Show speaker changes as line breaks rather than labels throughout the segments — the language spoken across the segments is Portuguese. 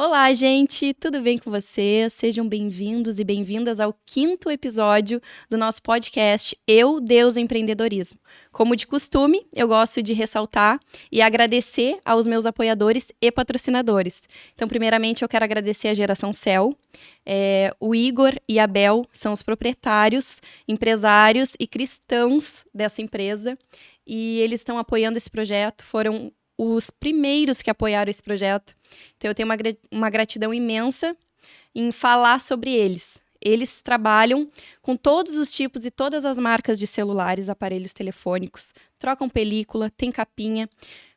Olá, gente, tudo bem com vocês? Sejam bem-vindos e bem-vindas ao 5º episódio do nosso podcast Eu, Deus e Empreendedorismo. Como de costume, eu gosto de ressaltar e agradecer aos meus apoiadores e patrocinadores. Então, primeiramente, eu quero agradecer a Geração Cell. O Igor e a Bel são os proprietários, empresários e cristãos dessa empresa e eles estão apoiando esse projeto, foram os primeiros que apoiaram esse projeto. Então, eu tenho uma gratidão imensa em falar sobre eles. Eles trabalham com todos os tipos e todas as marcas de celulares, aparelhos telefônicos, trocam película, tem capinha,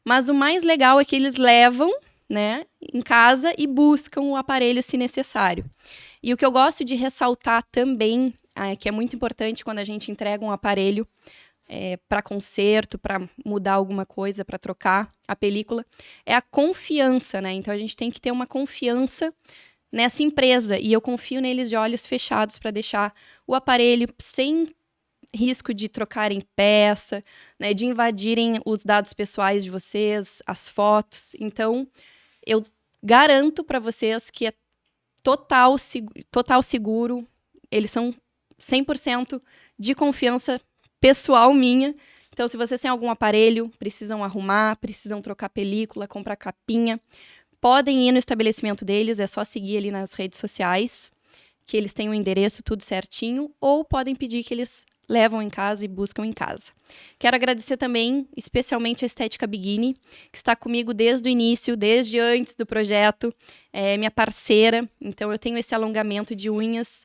mas o mais legal é que eles levam, né, em casa e buscam o aparelho se necessário. E o que eu gosto de ressaltar também, que é muito importante quando a gente entrega um aparelho, para conserto, para mudar alguma coisa, para trocar a película, é a confiança, né? Então a gente tem que ter uma confiança nessa empresa e eu confio neles de olhos fechados para deixar o aparelho sem risco de trocarem peça, né? De invadirem os dados pessoais de vocês, as fotos. Então eu garanto para vocês que é total seguro, eles são 100% de confiança pessoal minha. Então, se vocês têm algum aparelho, precisam arrumar, precisam trocar película, comprar capinha, podem ir no estabelecimento deles, é só seguir ali nas redes sociais, que eles têm o endereço tudo certinho, ou podem pedir que eles levam em casa e buscam em casa. Quero agradecer também, especialmente a Estética Bikini, que está comigo desde o início, desde antes do projeto, é minha parceira, então eu tenho esse alongamento de unhas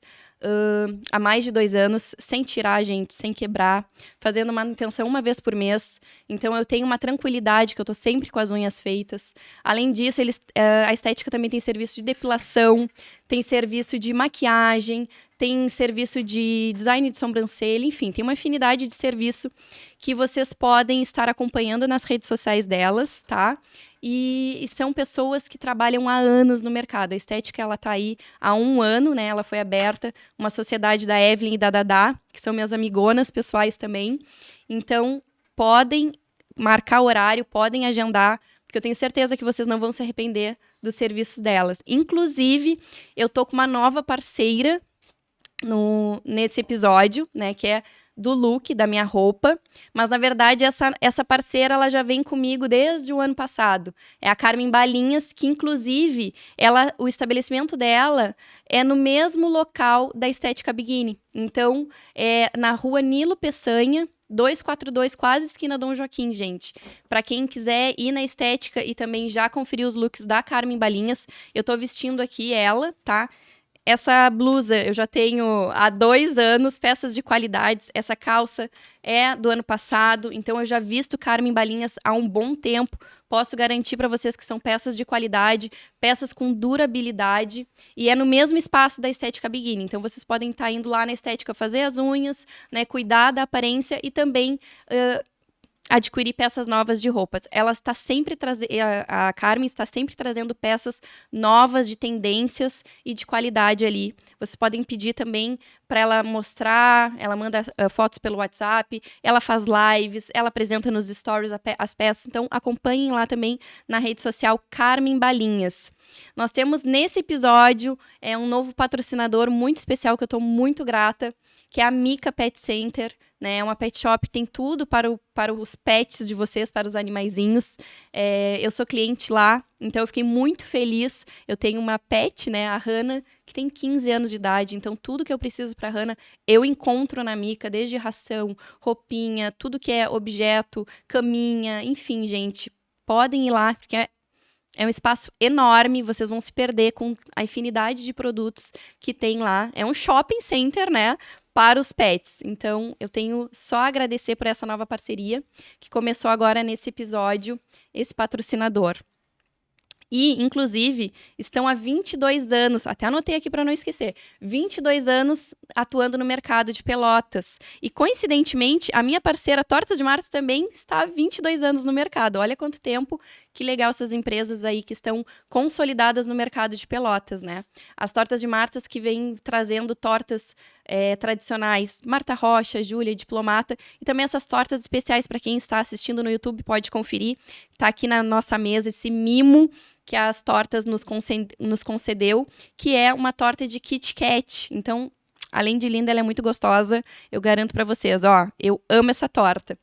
há mais de 2 anos, sem tirar, gente, sem quebrar, fazendo manutenção uma vez por mês. Então, eu tenho uma tranquilidade que eu tô sempre com as unhas feitas. Além disso, a Estética também tem serviço de depilação, tem serviço de maquiagem, tem serviço de design de sobrancelha, enfim, tem uma infinidade de serviço que vocês podem estar acompanhando nas redes sociais delas, tá? E são pessoas que trabalham há anos no mercado. A Estética, ela tá aí há 1 ano, né? Ela foi aberta, uma sociedade da Evelyn e da Dadá, que são minhas amigonas pessoais também. Então, podem marcar horário, podem agendar, porque eu tenho certeza que vocês não vão se arrepender dos serviços delas. Inclusive, eu tô com uma nova parceira nesse episódio, né? Que é do look, da minha roupa, mas na verdade essa parceira ela já vem comigo desde o ano passado. É a Carmen Balinhas, que inclusive o estabelecimento dela é no mesmo local da Estética Bikini. Então, é na rua Nilo Peçanha, 242, quase esquina Dom Joaquim, gente. Para quem quiser ir na Estética e também já conferir os looks da Carmen Balinhas, eu tô vestindo aqui ela, tá? Essa blusa eu já tenho há 2 anos, peças de qualidade. Essa calça é do ano passado, então eu já visto Carmen Balinhas há um bom tempo. Posso garantir para vocês que são peças de qualidade, peças com durabilidade, e é no mesmo espaço da Estética Bikini. Então vocês podem estar indo lá na Estética fazer as unhas, né, cuidar da aparência e também adquirir peças novas de roupas. Ela está sempre a Carmen está sempre trazendo peças novas de tendências e de qualidade ali. Vocês podem pedir também para ela mostrar, ela manda fotos pelo WhatsApp, ela faz lives, ela apresenta nos stories as peças, então acompanhem lá também na rede social Carmen Balinhas. Nós temos nesse episódio um novo patrocinador muito especial que eu estou muito grata, que é a Mica Pet Center, né? É uma pet shop que tem tudo para os pets de vocês, para os animaizinhos. Eu sou cliente lá, então eu fiquei muito feliz. Eu tenho uma pet, né, a Hannah, que tem 15 anos de idade, então tudo que eu preciso para a Hannah eu encontro na Mica, desde ração, roupinha, tudo que é objeto, caminha, enfim, gente, podem ir lá, porque é um espaço enorme, vocês vão se perder com a infinidade de produtos que tem lá. É um shopping center, né, para os pets. Então, eu tenho só a agradecer por essa nova parceria que começou agora nesse episódio, esse patrocinador. E, inclusive, estão há 22 anos, até anotei aqui para não esquecer, 22 anos atuando no mercado de Pelotas. E, coincidentemente, a minha parceira Tortas de Marta também está há 22 anos no mercado. Olha quanto tempo, que legal essas empresas aí que estão consolidadas no mercado de Pelotas, né? As Tortas de Martas que vêm trazendo tortas tradicionais, Marta Rocha, Júlia, Diplomata, e também essas tortas especiais para quem está assistindo no YouTube pode conferir. Tá aqui na nossa mesa esse mimo que as tortas nos concedeu, que é uma torta de Kit Kat. Então, além de linda, ela é muito gostosa. Eu garanto para vocês, ó, eu amo essa torta.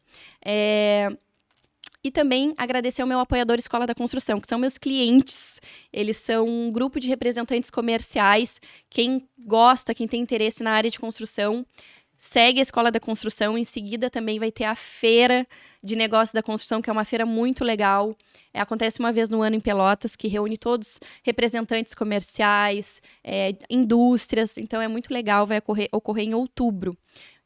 E também agradecer ao meu apoiador Escola da Construção, que são meus clientes. Eles são um grupo de representantes comerciais. Quem gosta, quem tem interesse na área de construção, segue a Escola da Construção. Em seguida também vai ter a Feira de Negócios da Construção, que é uma feira muito legal. Acontece uma vez no ano em Pelotas, que reúne todos representantes comerciais, indústrias. Então é muito legal, vai ocorrer em outubro.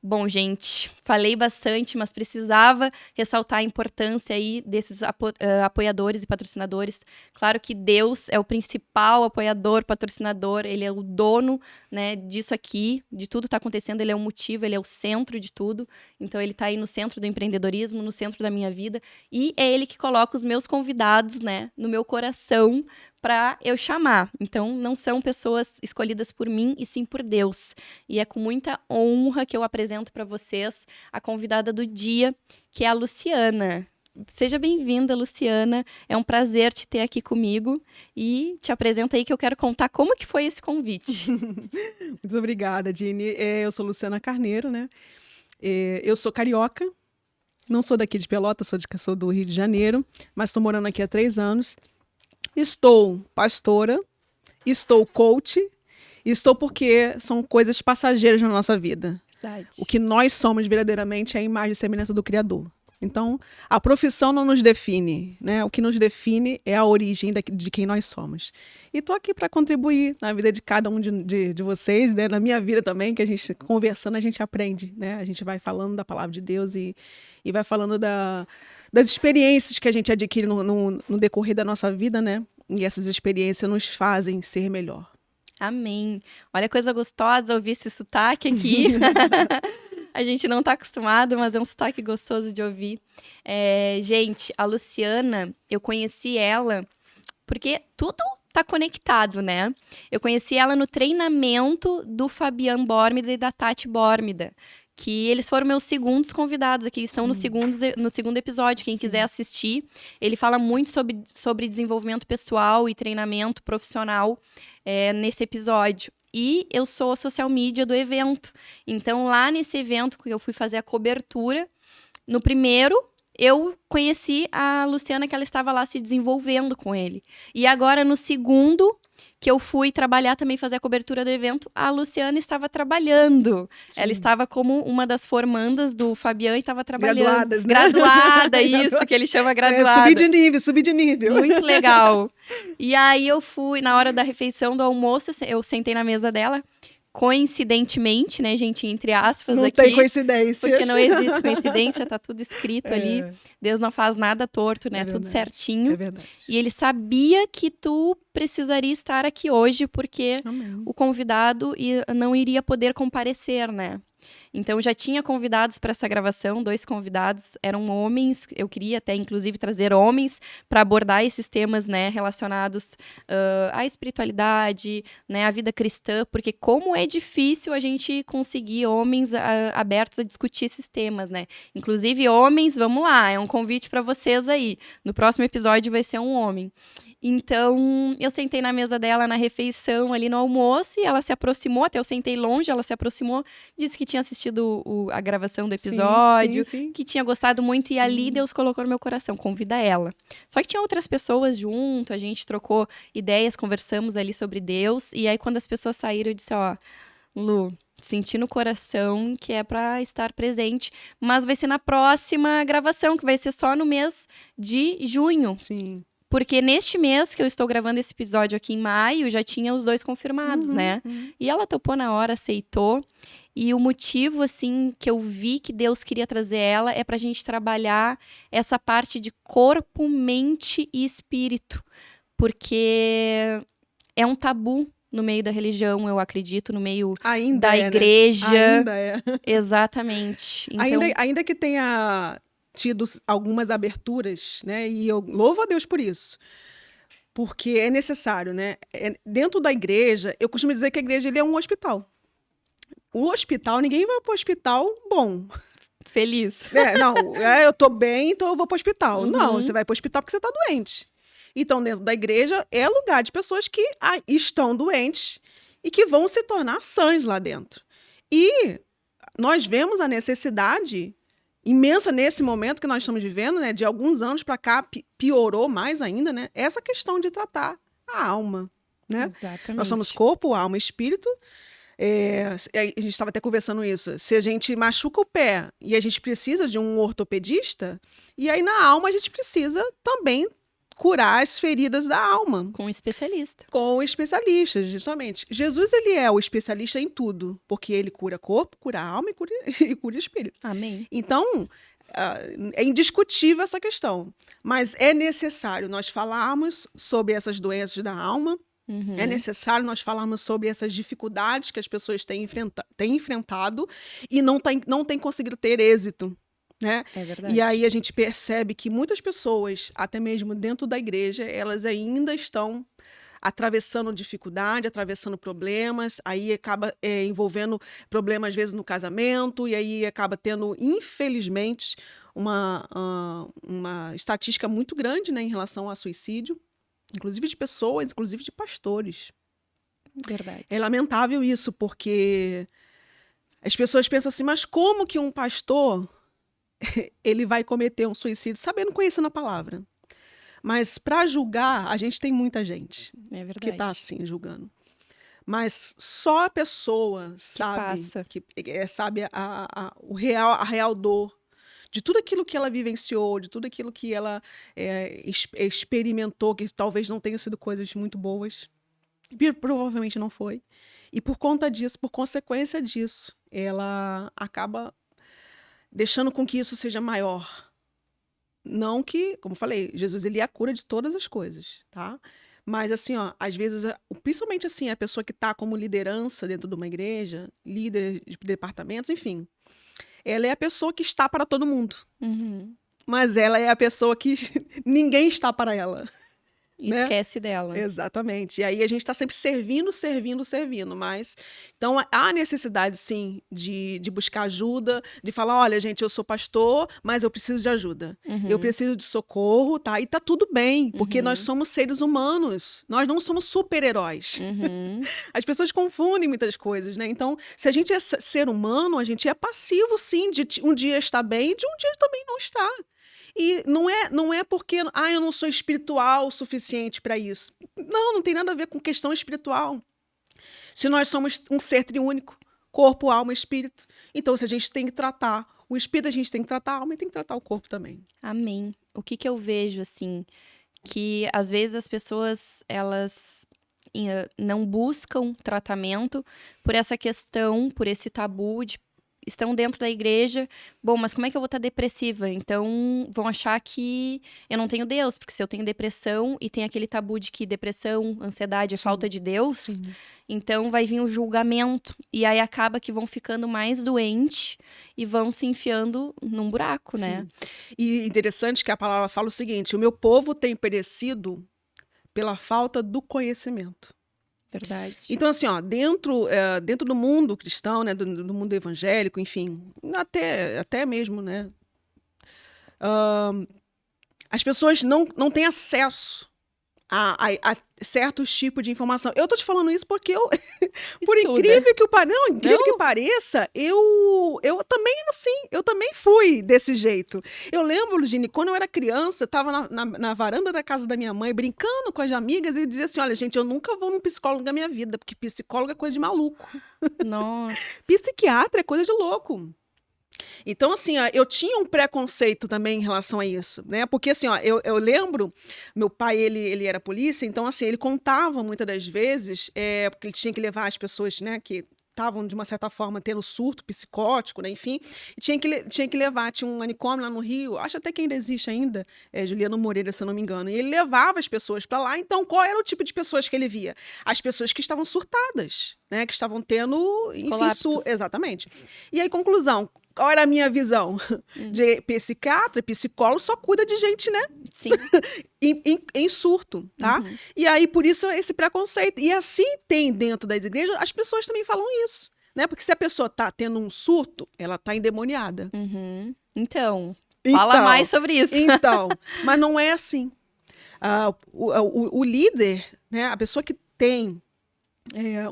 Bom, gente, falei bastante, mas precisava ressaltar a importância aí desses apoiadores e patrocinadores. Claro que Deus é o principal apoiador, patrocinador, ele é o dono, né, disso aqui, de tudo que está acontecendo, ele é o motivo, ele é o centro de tudo. Então, ele está aí no centro do empreendedorismo, no centro da minha vida, e é ele que coloca os meus convidados, né, no meu coração, para eu chamar. Então, não são pessoas escolhidas por mim, e sim por Deus. E é com muita honra que eu apresento para vocês a convidada do dia, que é a Luciana. Seja bem-vinda, Luciana. É um prazer te ter aqui comigo. E te apresento aí que eu quero contar como que foi esse convite.
Muito obrigada, Dini. Eu sou Luciana Carneiro, né? Eu sou carioca. Não sou daqui de Pelotas, sou do Rio de Janeiro, mas estou morando aqui há 3 anos. Estou pastora, estou coach, estou porque são coisas passageiras na nossa vida.
Verdade.
O que nós somos verdadeiramente é a imagem e semelhança do Criador. Então, a profissão não nos define, né? O que nos define é a origem de quem nós somos. E estou aqui para contribuir na vida de cada um de vocês, né? Na minha vida também, que a gente, conversando, a gente aprende, né? A gente vai falando da palavra de Deus e vai falando das experiências que a gente adquire no decorrer da nossa vida, né? E essas experiências nos fazem ser melhor.
Amém. Olha, coisa gostosa ouvir esse sotaque aqui. A gente não tá acostumado, mas é um sotaque gostoso de ouvir. Gente, a Luciana, eu conheci ela porque tudo tá conectado, né? Eu conheci ela no treinamento do Fabian Bórmida e da Tati Bórmida, que eles foram meus segundos convidados aqui, estão no segundo episódio, quem quiser assistir. Ele fala muito sobre desenvolvimento pessoal e treinamento profissional nesse episódio. E eu sou a social media do evento. Então, lá nesse evento que eu fui fazer a cobertura, no primeiro, eu conheci a Luciana, que ela estava lá se desenvolvendo com ele. E agora, no segundo, que eu fui trabalhar também, fazer a cobertura do evento, a Luciana estava trabalhando. Sim. Ela estava como uma das formandas do Fabian e estava trabalhando.
Graduadas, né?
Graduada, isso, que ele chama graduada.
Subir de nível.
Muito legal. E aí eu fui, na hora da refeição, do almoço, eu sentei na mesa dela, coincidentemente, né, gente, entre aspas
não
aqui.
Não tem coincidência.
Porque não existe coincidência, tá tudo escrito ali. Deus não faz nada torto, né? Tudo certinho.
É verdade.
E ele sabia que tu precisaria estar aqui hoje, porque
Amém.
O convidado não iria poder comparecer, né? Então, já tinha convidados para essa gravação, 2 convidados, eram homens, eu queria até, inclusive, trazer homens para abordar esses temas, né, relacionados à espiritualidade, né, à vida cristã, porque como é difícil a gente conseguir homens abertos a discutir esses temas, né? Inclusive, homens, vamos lá, é um convite para vocês aí. No próximo episódio vai ser um homem. Então, eu sentei na mesa dela na refeição, ali no almoço, e ela se aproximou, até eu sentei longe, ela se aproximou, disse que tinha assistido a gravação do episódio,
sim.
Que tinha gostado muito, e ali Deus colocou no meu coração, convida ela. Só que tinha outras pessoas junto, a gente trocou ideias, conversamos ali sobre Deus, e aí quando as pessoas saíram, eu disse, ó, Lu, senti no coração que é pra estar presente, mas vai ser na próxima gravação, que vai ser só no mês de junho.
Sim.
Porque neste mês que eu estou gravando esse episódio aqui em maio, já tinha os 2 confirmados, né? E ela topou na hora, aceitou. E o motivo, assim, que eu vi que Deus queria trazer ela é pra gente trabalhar essa parte de corpo, mente e espírito. Porque é um tabu no meio da religião, eu acredito, no meio da igreja.
Né? Ainda é.
Exatamente. Então...
Ainda que tenha tido algumas aberturas, né? E eu louvo a Deus por isso. Porque é necessário, né? Dentro da igreja, eu costumo dizer que a igreja ele é um hospital. O hospital, ninguém vai pro hospital bom.
Feliz.
Eu tô bem, então eu vou pro hospital.
Uhum.
Não, você vai pro hospital porque você tá doente. Então, dentro da igreja, é lugar de pessoas que estão doentes e que vão se tornar sãs lá dentro. E nós vemos a necessidade imensa nesse momento que nós estamos vivendo, né? De alguns anos para cá, piorou mais ainda, né? Essa questão de tratar a alma, né?
Exatamente.
Nós somos corpo, alma e espírito. A gente estava até conversando isso. Se a gente machuca o pé e a gente precisa de um ortopedista, e aí na alma a gente precisa também curar as feridas da alma.
Com um especialista.
Com especialistas, justamente. Jesus, ele é o especialista em tudo, porque ele cura corpo, cura alma e cura espírito.
Amém.
Então, é indiscutível essa questão. Mas é necessário nós falarmos sobre essas doenças da alma.
Uhum.
É necessário nós falarmos sobre essas dificuldades que as pessoas têm enfrentado e não têm conseguido ter êxito. Né?
É verdade.
E aí a gente percebe que muitas pessoas, até mesmo dentro da igreja, elas ainda estão atravessando dificuldade, atravessando problemas, aí acaba envolvendo problemas, às vezes, no casamento, e aí acaba tendo, infelizmente, uma estatística muito grande, né, em relação ao suicídio, inclusive de pessoas, inclusive de pastores.
Verdade.
É lamentável isso, porque as pessoas pensam assim, mas como que um pastor ele vai cometer um suicídio sabendo, conhecendo a palavra? Mas para julgar, a gente tem muita gente que está assim, julgando. Mas só a pessoa sabe, sabe a real dor de tudo aquilo que ela vivenciou, de tudo aquilo que ela experimentou, que talvez não tenham sido coisas muito boas. Provavelmente não foi. E por conta disso, por consequência disso, ela acaba deixando com que isso seja maior. Não que, como eu falei, Jesus, ele é a cura de todas as coisas, tá? Mas assim, às vezes, principalmente assim, a pessoa que está como liderança dentro de uma igreja, líder de departamentos, enfim, ela é a pessoa que está para todo mundo.
Uhum.
Mas ela é a pessoa que ninguém está para ela.
Esquece dela.
Exatamente. E aí a gente está sempre servindo, mas... Então, há necessidade, sim, de buscar ajuda, de falar, olha, gente, eu sou pastor, mas eu preciso de ajuda.
Uhum.
Eu preciso de socorro, tá? E tá tudo bem, porque nós somos seres humanos. Nós não somos super-heróis.
Uhum.
As pessoas confundem muitas coisas, né? Então, se a gente é ser humano, a gente é passivo, sim, de um dia estar bem, de um dia também não estar. E não é porque eu não sou espiritual o suficiente para isso. Não tem nada a ver com questão espiritual. Se nós somos um ser triúnico, corpo, alma e espírito, então se a gente tem que tratar o espírito, a gente tem que tratar a alma e tem que tratar o corpo também.
Amém. O que eu vejo, assim, que às vezes as pessoas, elas não buscam tratamento por essa questão, por esse tabu de estão dentro da igreja, bom, mas como é que eu vou estar depressiva? Então, vão achar que eu não tenho Deus, porque se eu tenho depressão e tem aquele tabu de que depressão, ansiedade é falta de Deus, então vai vir o julgamento, e aí acaba que vão ficando mais doentes e vão se enfiando num buraco, né?
E interessante que a palavra fala o seguinte, o meu povo tem perecido pela falta do conhecimento.
Verdade.
Então, assim, dentro do mundo cristão, né, do mundo evangélico, enfim, até mesmo, né, as pessoas não têm acesso a certos tipos de informação. Eu tô te falando isso porque por incrível que pareça, eu também eu também fui desse jeito. Eu lembro, Gini, quando eu era criança, eu tava na varanda da casa da minha mãe, brincando com as amigas e dizia assim, olha, gente, eu nunca vou num psicólogo na minha vida, porque psicólogo é coisa de maluco.
Nossa.
Psiquiatra é coisa de louco. Então, assim, eu tinha um preconceito também em relação a isso, né? Porque, assim, eu lembro, meu pai, ele era polícia, então, assim, ele contava muitas das vezes, porque ele tinha que levar as pessoas, né, que estavam, de uma certa forma, tendo surto psicótico, né, enfim, e tinha que levar, tinha um manicômio lá no Rio, acho até que ainda existe ainda, Juliano Moreira, se eu não me engano, e ele levava as pessoas para lá, então, qual era o tipo de pessoas que ele via? As pessoas que estavam surtadas, né, que estavam tendo, enfim, exatamente. E aí, conclusão, qual era a minha visão? De psiquiatra, psicólogo, só cuida de gente, né?
Sim.
em surto, tá? E aí, por isso, esse preconceito. E assim tem dentro das igrejas, as pessoas também falam isso. né? Porque se a pessoa tá tendo um surto, ela tá endemoniada.
Uhum. Então, fala mais sobre isso.
Então, mas não é assim. O líder, né? A pessoa que tem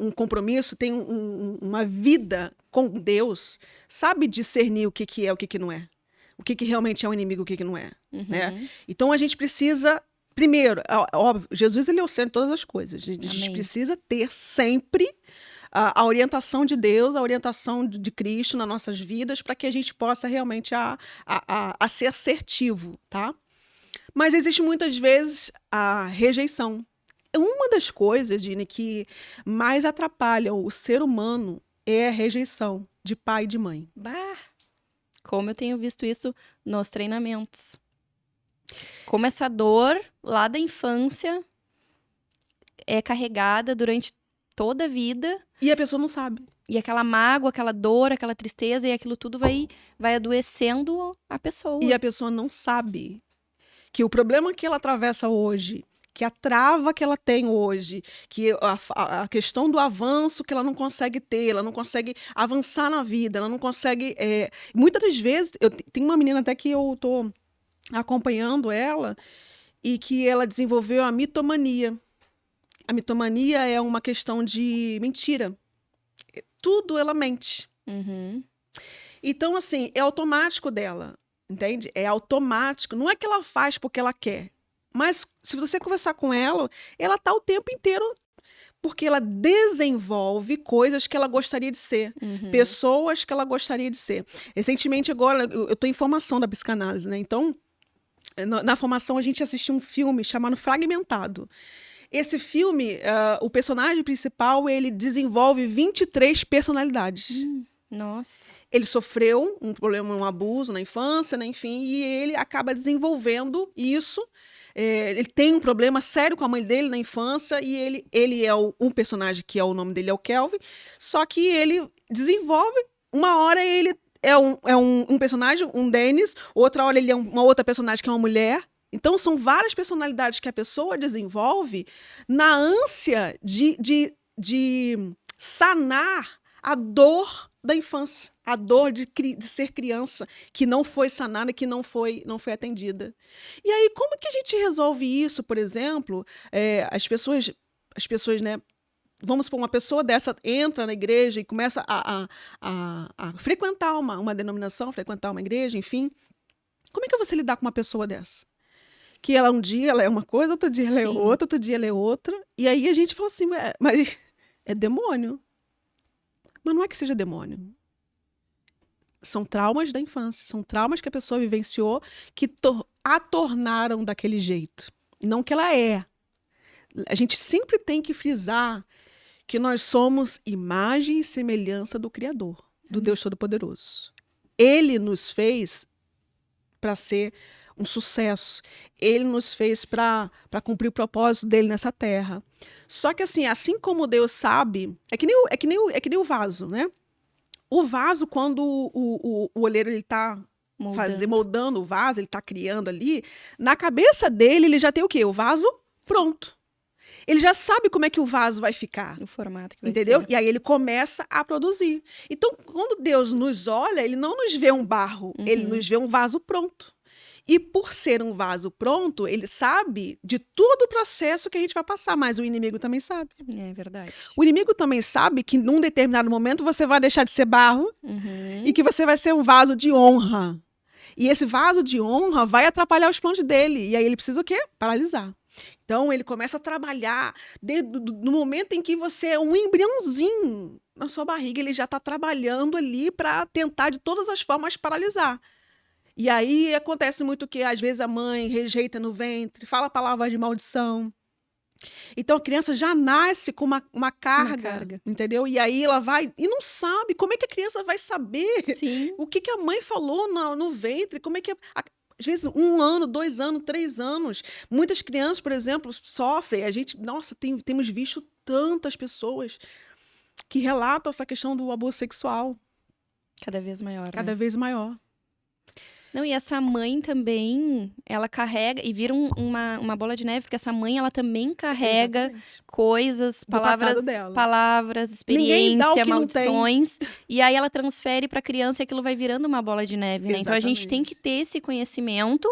um compromisso, tem uma vida com Deus, sabe discernir o que é, o que não é. O que realmente é um inimigo, o que não é. Né? Então, a gente precisa... Primeiro, óbvio, Jesus ele é o centro de todas as coisas. A gente precisa ter sempre a orientação de Deus, a orientação de Cristo nas nossas vidas, para que a gente possa realmente a ser assertivo, tá? Mas existe muitas vezes a rejeição. Uma das coisas, Dini, que mais atrapalham o ser humano é a rejeição de pai e de mãe.
Bah, como eu tenho visto isso nos treinamentos. Como essa dor lá da infância é carregada durante toda a vida.
E a pessoa não sabe.
E aquela mágoa, aquela dor, aquela tristeza e aquilo tudo vai adoecendo a pessoa.
E a pessoa não sabe que o problema que ela atravessa hoje, que a trava que ela tem hoje, que a questão do avanço que ela não consegue ter, ela não consegue avançar na vida, ela não consegue... Muitas das vezes, tem uma menina até que eu tô acompanhando ela, e que ela desenvolveu a mitomania. A mitomania é uma questão de mentira. Tudo ela mente. Então, assim, é automático dela, entende? É automático. Não é que ela faz porque ela quer. Mas, se você conversar com ela, ela tá o tempo inteiro... Porque ela desenvolve coisas que ela gostaria de ser. Pessoas que ela gostaria de ser. Recentemente, agora, eu estou em formação da psicanálise, né? Então... Na formação, a gente assistiu um filme chamado Fragmentado. Esse filme, o personagem principal, ele desenvolve 23 personalidades.
Nossa.
Ele sofreu um problema, um abuso na infância, né, enfim, e ele acaba desenvolvendo isso. Ele tem um problema sério com a mãe dele na infância, e ele é um personagem que o nome dele é o Kelvin, só que ele desenvolve, uma hora ele é um personagem, um Dennis, outra hora ele é uma outra personagem que é uma mulher. Então, são várias personalidades que a pessoa desenvolve na ânsia de sanar a dor da infância, a dor de ser criança, que não foi sanada, que não foi atendida. E aí, como que a gente resolve isso, por exemplo? As pessoas, né? Vamos supor, uma pessoa dessa entra na igreja e começa a frequentar uma denominação, frequentar uma igreja, enfim. Como é que você lidar com uma pessoa dessa? Que ela um dia ela é uma coisa, outro dia ela é outra, outro dia ela é outra. E aí a gente fala assim, mas é demônio. Mas não é que seja demônio. São traumas da infância, são traumas que a pessoa vivenciou que a tornaram daquele jeito. Não que ela é. A gente sempre tem que frisar que nós somos imagem e semelhança do Criador, do Deus Todo-Poderoso. Ele nos fez para ser um sucesso. Ele nos fez para cumprir o propósito dele nessa terra. Só que assim como Deus sabe, é que nem o vaso, né? O vaso, quando o olheiro ele está moldando o vaso, ele está criando ali, na cabeça dele ele já tem o quê? O vaso pronto. Ele já sabe como é que o vaso vai ficar.
O formato que vai
entendeu?
ser.
E aí ele começa a produzir. Então, quando Deus nos olha, ele não nos vê um barro, ele nos vê um vaso pronto. E por ser um vaso pronto, ele sabe de todo o processo que a gente vai passar, mas o inimigo também sabe.
É verdade.
O inimigo também sabe que num determinado momento você vai deixar de ser barro e que você vai ser um vaso de honra. E esse vaso de honra vai atrapalhar os planos dele. E aí ele precisa o quê? Paralisar. Então, ele começa a trabalhar no momento em que você é um embriãozinho na sua barriga, ele já está trabalhando ali para tentar de todas as formas paralisar. E aí acontece muito que, às vezes, a mãe rejeita no ventre, fala palavras de maldição. Então, a criança já nasce com uma carga, entendeu? E aí ela vai e não sabe. Como é que a criança vai saber o que a mãe falou no ventre? Como é que... Às vezes, 1 ano, 2 anos, 3 anos. Muitas crianças, por exemplo, sofrem. A gente, temos visto tantas pessoas que relatam essa questão do abuso sexual.
Cada vez maior,
Cada vez maior.
Não, e essa mãe também, ela carrega e vira uma bola de neve, porque essa mãe, ela também carrega
Exatamente.
coisas,
Do passado dela.
palavras,
Ninguém dá o
experiência,
que não tem.
maldições, e aí ela transfere pra criança e aquilo vai virando uma bola de neve, né? Então a gente tem
Exatamente.
que ter esse conhecimento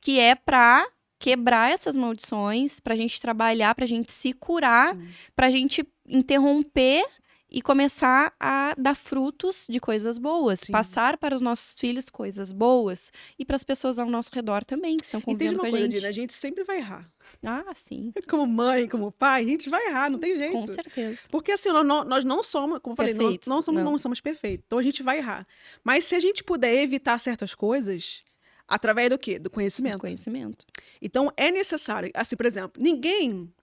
que é pra quebrar essas maldições, pra gente trabalhar, pra gente se curar,
Sim.
pra gente interromper e começar a dar frutos de coisas boas,
Sim.
passar para os nossos filhos coisas boas e para as pessoas ao nosso redor também, que estão
Entende
convivendo com
uma
a
coisa,
gente.
Dina? A gente sempre vai errar.
Ah, sim,
Como mãe, como pai, a gente vai errar, não tem jeito.
com certeza.
Porque assim, nós não somos, como eu falei,
Perfeitos, não.
não somos perfeitos. Então a gente vai errar. Mas se a gente puder evitar certas coisas, através do quê? Do conhecimento.
Conhecimento.
Então é necessário. Assim, por exemplo, ninguém.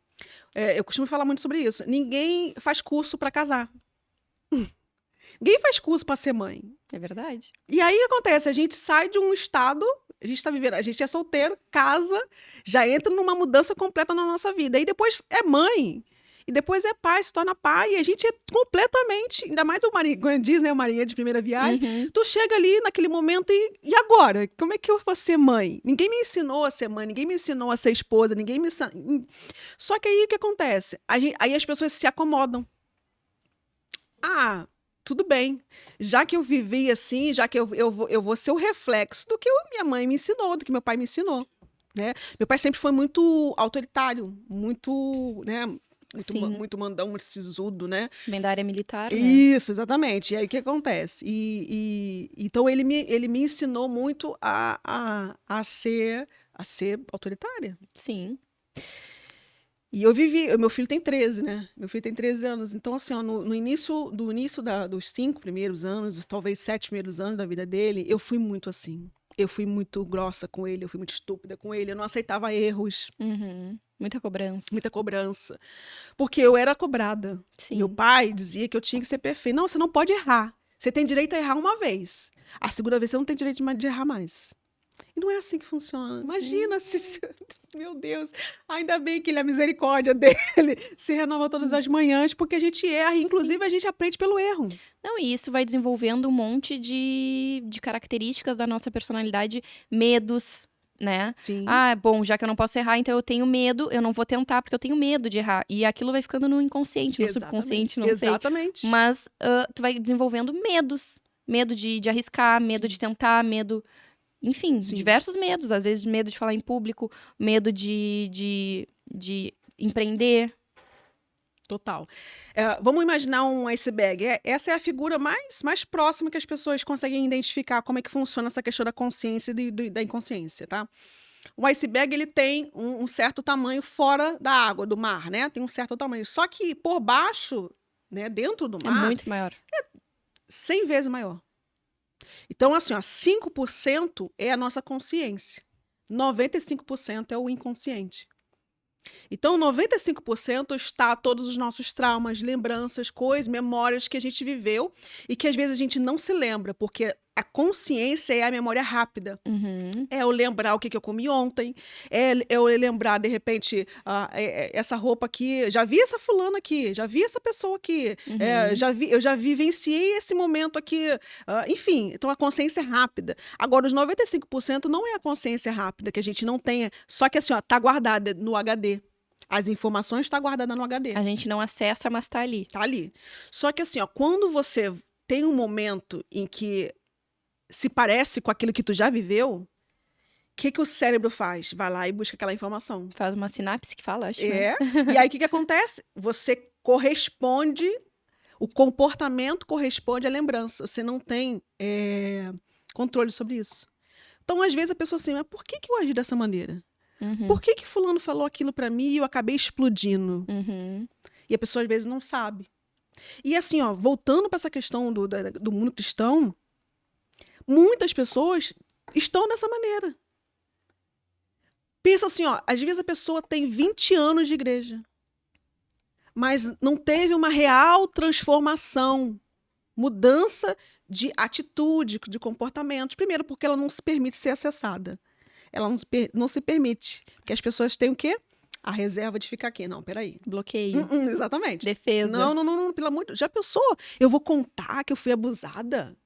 Eu costumo falar muito sobre isso. Ninguém faz curso para casar. Ninguém faz curso para ser mãe.
É verdade.
E aí o que acontece? A gente sai de um estado, a gente tá vivendo, a gente é solteiro, casa, já entra numa mudança completa na nossa vida. E depois é mãe. E depois é pai, se torna pai. E a gente é completamente, ainda mais o marinho, quando diz, né, o marinho de primeira viagem.
Uhum.
Tu chega ali naquele momento e agora? Como é que eu vou ser mãe? Ninguém me ensinou a ser mãe, ninguém me ensinou a ser esposa, ninguém me ensinou. Só que aí o que acontece? Aí as pessoas se acomodam. Ah, tudo bem. Já que eu vivi assim, já que eu vou ser o reflexo do que minha mãe me ensinou, do que meu pai me ensinou. Né? Meu pai sempre foi muito autoritário, muito, né?
Sim.
Muito mandão, muito sisudo, né?
Vem da área militar, né?
Isso, exatamente. E aí o que acontece? Então ele me ensinou muito a ser autoritária.
Sim.
E eu vivi, meu filho tem 13, né? Meu filho tem 13 anos. Então, assim, ó, no início dos 5 primeiros anos, talvez 7 primeiros anos da vida dele, eu fui muito assim. Eu fui muito grossa com ele, eu fui muito estúpida com ele, eu não aceitava erros.
Uhum. Muita cobrança.
Muita cobrança. Porque eu era cobrada.
Sim.
Meu pai dizia que eu tinha que ser perfeita. Não, você não pode errar. Você tem direito a errar uma vez. A segunda vez você não tem direito de errar mais. E não é assim que funciona. Imagina se... Meu Deus. Ainda bem que ele, a misericórdia dele se renova todas as manhãs, porque a gente erra. E, inclusive, a gente aprende pelo erro.
Não, e isso vai desenvolvendo um monte de características da nossa personalidade, medos, né?
Sim.
Ah, bom, já que eu não posso errar, então eu tenho medo, eu não vou tentar porque eu tenho medo de errar. E aquilo vai ficando no inconsciente, no subconsciente, não sei.
Exatamente.
Mas tu vai desenvolvendo medos. Medo de arriscar, medo de tentar, medo... Enfim,
Sim.
diversos medos. Às vezes, medo de falar em público, medo de empreender.
Total. Vamos imaginar um iceberg. Essa é a figura mais próxima que as pessoas conseguem identificar como é que funciona essa questão da consciência e da inconsciência, tá? O iceberg, ele tem um certo tamanho fora da água, do mar, né? Tem um certo tamanho. Só que por baixo, né, dentro do mar,
É muito maior.
100 vezes maior. Então, assim, ó, 5% é a nossa consciência. 95% é o inconsciente. Então, 95% está todos os nossos traumas, lembranças, coisas, memórias que a gente viveu e que às vezes a gente não se lembra, porque a consciência é a memória rápida.
Uhum.
É eu lembrar o que eu comi ontem, é eu lembrar, de repente, essa roupa aqui, já vi essa fulana aqui, já vi essa pessoa aqui, eu já vivenciei esse momento aqui, enfim, então a consciência é rápida. Agora, os 95% não é a consciência rápida, que a gente não tenha, só que assim, ó, tá guardada no HD. As informações estão guardadas no HD.
A gente não acessa, mas tá ali.
Tá ali. Só que assim, ó, quando você tem um momento em que se parece com aquilo que tu já viveu, o que o cérebro faz? Vai lá e busca aquela informação.
Faz uma sinapse que fala, acho, né?
E aí o que acontece? Você corresponde, o comportamento corresponde à lembrança. Você não tem controle sobre isso. Então, às vezes, a pessoa assim, mas por que eu agi dessa maneira?
Uhum.
Por que fulano falou aquilo pra mim e eu acabei explodindo?
Uhum.
E a pessoa, às vezes, não sabe. E assim, ó, voltando para essa questão do mundo cristão, muitas pessoas estão dessa maneira. Pensa assim, ó, às vezes a pessoa tem 20 anos de igreja, mas não teve uma real transformação, mudança de atitude, de comportamento. Primeiro, porque ela não se permite ser acessada. Ela não se permite. Porque as pessoas têm o quê? A reserva de ficar aqui. Não, peraí.
Bloqueio.
Exatamente.
Defesa.
Não, pelo amor de Deus. Já pensou? Eu vou contar que eu fui abusada?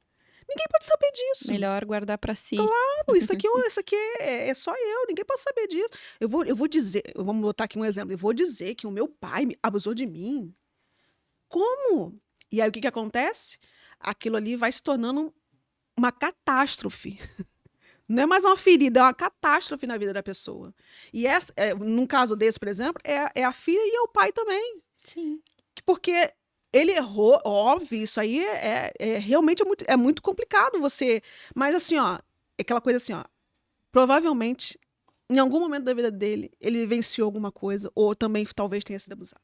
Ninguém pode saber disso.
Melhor guardar pra si.
Claro, isso aqui é só eu, ninguém pode saber disso. Eu vou dizer, vamos botar aqui um exemplo, eu vou dizer que o meu pai abusou de mim. Como? E aí o que acontece? Aquilo ali vai se tornando uma catástrofe. Não é mais uma ferida, é uma catástrofe na vida da pessoa. E num caso desse, por exemplo, é a filha e é o pai também.
Sim.
Porque ele errou, óbvio, isso aí realmente é muito complicado você. Mas assim, ó, é aquela coisa assim, ó. Provavelmente, em algum momento da vida dele, ele vivenciou alguma coisa, ou também talvez tenha sido abusado.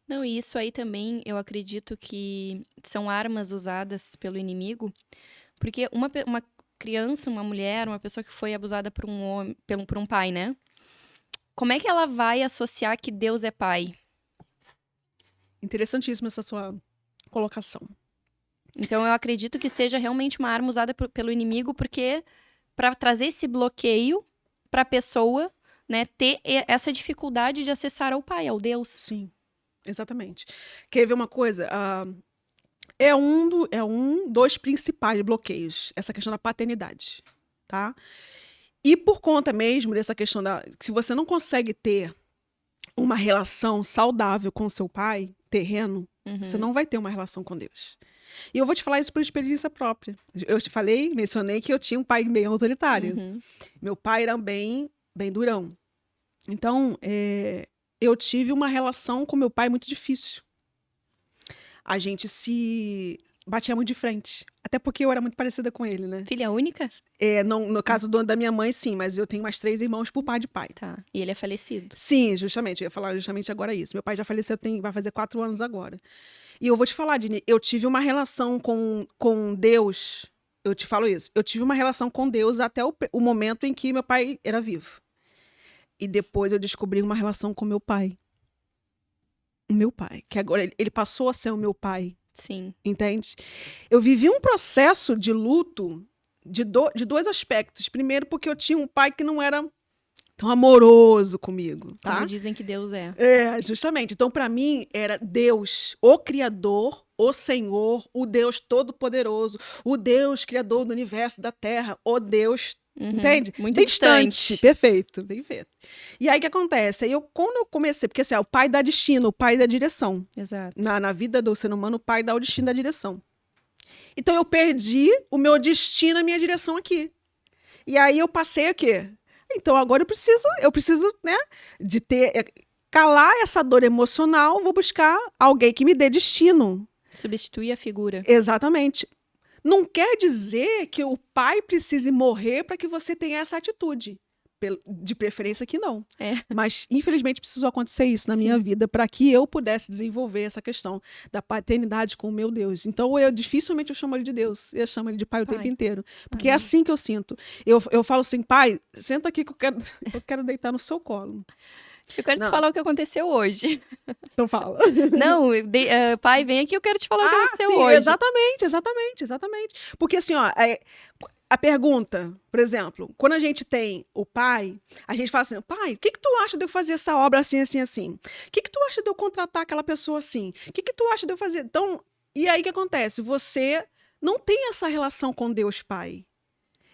Não, e isso aí também, eu acredito que são armas usadas pelo inimigo, porque uma criança, uma mulher, uma pessoa que foi abusada por um homem, por um pai, né? Como é que ela vai associar que Deus é pai?
Interessantíssima essa sua colocação.
Então, eu acredito que seja realmente uma arma usada pelo inimigo, porque para trazer esse bloqueio para a pessoa, né, ter essa dificuldade de acessar ao pai, ao Deus.
Sim, exatamente. Quer ver uma coisa? Dos principais bloqueios, essa questão da paternidade, tá? E por conta mesmo dessa questão se você não consegue ter uma relação saudável com seu pai terreno, você não vai ter uma relação com Deus. E eu vou te falar isso por experiência própria. Eu te mencionei que eu tinha um pai bem autoritário. Meu pai era bem durão. Então, eu tive uma relação com meu pai muito difícil. A gente se batia muito de frente. Até porque eu era muito parecida com ele, né?
Filha única?
No caso da minha mãe, sim. Mas eu tenho mais 3 irmãos por pai de pai.
Tá. E ele é falecido?
Sim, justamente. Eu ia falar justamente agora isso. Meu pai já faleceu, vai fazer 4 anos agora. E eu vou te falar, Dini, eu tive uma relação com Deus. Eu te falo isso. Eu tive uma relação com Deus até o momento em que meu pai era vivo. E depois eu descobri uma relação com meu pai. O meu pai. Que agora ele passou a ser o meu pai.
Sim.
Entende? Eu vivi um processo de luto de 2 aspectos. Primeiro, porque eu tinha um pai que não era tão amoroso comigo, tá?
Como dizem que Deus é.
Justamente. Então, para mim, era Deus, o Criador, o Senhor, o Deus Todo-Poderoso, o Deus Criador do universo, da Terra, o Deus, entende?
Muito
bem
distante.
Perfeito, bem feito. E aí, o que acontece? Quando eu comecei, porque assim, o pai dá destino, o pai dá direção.
Exato.
Na vida do ser humano, o pai dá o destino da direção. Então, eu perdi o meu destino, a minha direção aqui. E aí, eu passei o quê? Então, agora eu preciso, né, calar essa dor emocional, vou buscar alguém que me dê destino.
Substituir a figura.
Exatamente. Não quer dizer que o pai precise morrer para que você tenha essa atitude. De preferência que não. Mas, infelizmente, precisou acontecer isso na minha vida para que eu pudesse desenvolver essa questão da paternidade com o meu Deus. Então, dificilmente eu chamo ele de Deus. Eu chamo ele de pai o tempo inteiro. Porque é assim que eu sinto. Eu falo assim, pai, senta aqui que eu quero deitar no seu colo.
Eu quero te falar o que aconteceu hoje.
Então fala.
Não, pai, vem aqui, eu quero te falar o que aconteceu
sim,
hoje.
Exatamente. Porque assim, ó, a pergunta, por exemplo, quando a gente tem o pai, a gente fala assim, pai, o que tu acha de eu fazer essa obra assim? O que tu acha de eu contratar aquela pessoa assim? O que tu acha de eu fazer? Então, e aí o que acontece? Você não tem essa relação com Deus Pai.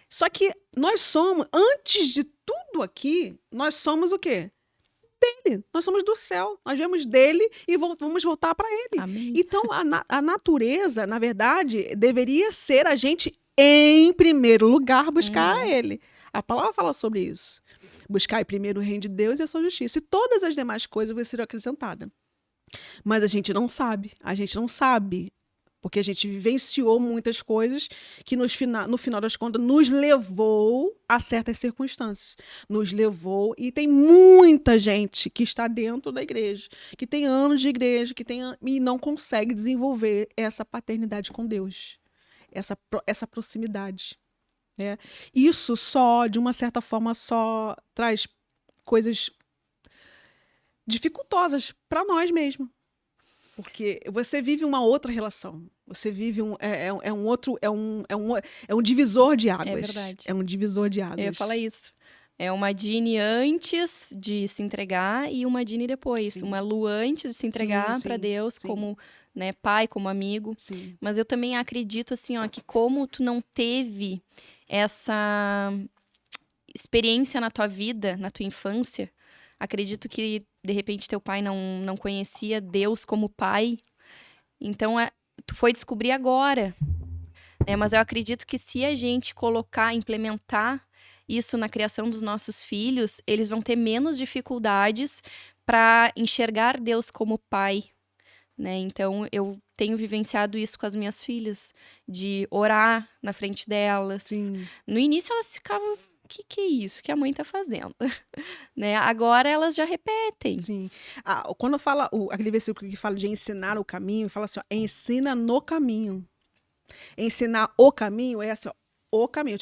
Só que nós somos, antes de tudo aqui, nós somos o quê? Dele. Nós somos do céu. Nós viemos dele e vamos voltar para ele.
Amém.
Então, a natureza, na verdade, deveria ser a gente, em primeiro lugar, buscar ele. A palavra fala sobre isso. Buscar em primeiro o reino de Deus e a sua justiça. E todas as demais coisas vão ser acrescentadas. Mas a gente não sabe. Porque a gente vivenciou muitas coisas que no final das contas nos levou a certas circunstâncias. Nos levou, e tem muita gente que está dentro da igreja, que tem anos de igreja, e não consegue desenvolver essa paternidade com Deus, essa proximidade. Né? Isso de uma certa forma, só traz coisas dificultosas para nós mesmos. Porque você vive uma outra relação. Você vive um divisor de águas.
É verdade.
É um divisor de águas.
Eu ia falar isso. É uma Dini antes de se entregar e uma Dini depois.
Sim.
Uma Lu antes de se entregar para Deus
sim.
como, né, pai, como amigo.
Sim.
Mas eu também acredito, assim, ó, que como tu não teve essa experiência na tua vida, na tua infância, acredito que, de repente, teu pai não conhecia Deus como pai. Então, tu foi descobrir agora. Né? Mas eu acredito que se a gente implementar isso na criação dos nossos filhos, eles vão ter menos dificuldades para enxergar Deus como pai. Né? Então, eu tenho vivenciado isso com as minhas filhas, de orar na frente delas.
Sim.
No início, elas ficavam, o que é isso que a mãe tá fazendo? Né? Agora, elas já repetem.
Sim. Quando fala, aquele versículo que fala de ensinar o caminho, fala assim, ó, ensina no caminho. Ensinar o caminho é assim, ó, o caminho.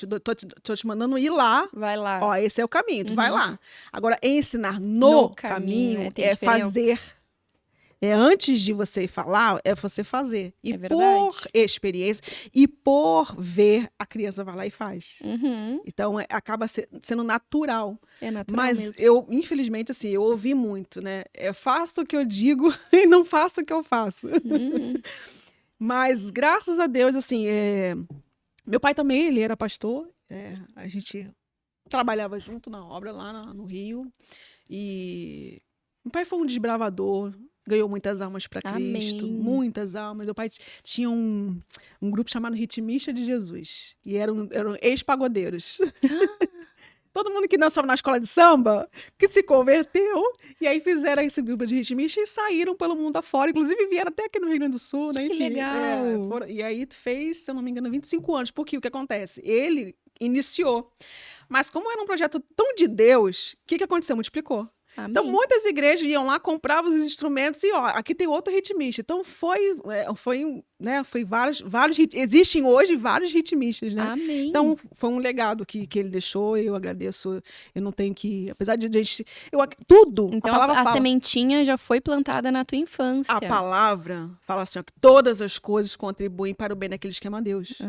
Tô te mandando ir lá.
Vai lá.
Ó, esse é o caminho, tu vai lá. Agora, ensinar no caminho é fazer. É antes de você falar, é você fazer. E por experiência, e por ver, a criança vai lá e faz. Então, acaba sendo natural.
É natural
Mas
mesmo.
eu, infelizmente, assim, eu ouvi muito, né? Faço o que eu digo e não faço o que eu faço. Mas, graças a Deus, assim, meu pai também, ele era pastor. A gente trabalhava junto na obra lá no Rio. E meu pai foi um desbravador. Ganhou muitas almas para Cristo, muitas almas. Meu pai tinha um grupo chamado Ritmista de Jesus. E eram ex-pagodeiros. Todo mundo que dançava na escola de samba, que se converteu, e aí fizeram esse grupo de ritmistas e saíram pelo mundo afora. Inclusive vieram até aqui no Rio Grande do Sul, né?
Que legal!
E aí fez, se eu não me engano, 25 anos. Porque o que acontece? Ele iniciou. Mas como era um projeto tão de Deus, o que aconteceu? Multiplicou.
Amém.
Então, muitas igrejas iam lá, compravam os instrumentos e, ó, aqui tem outro ritmista. Então, foi vários existem hoje vários ritmistas, né?
Amém.
Então, foi um legado que ele deixou, eu agradeço. Eu não tenho que, apesar de tudo,
então,
a palavra fala,
sementinha já foi plantada na tua infância.
A palavra fala assim, ó, que todas as coisas contribuem para o bem daqueles que amam a Deus.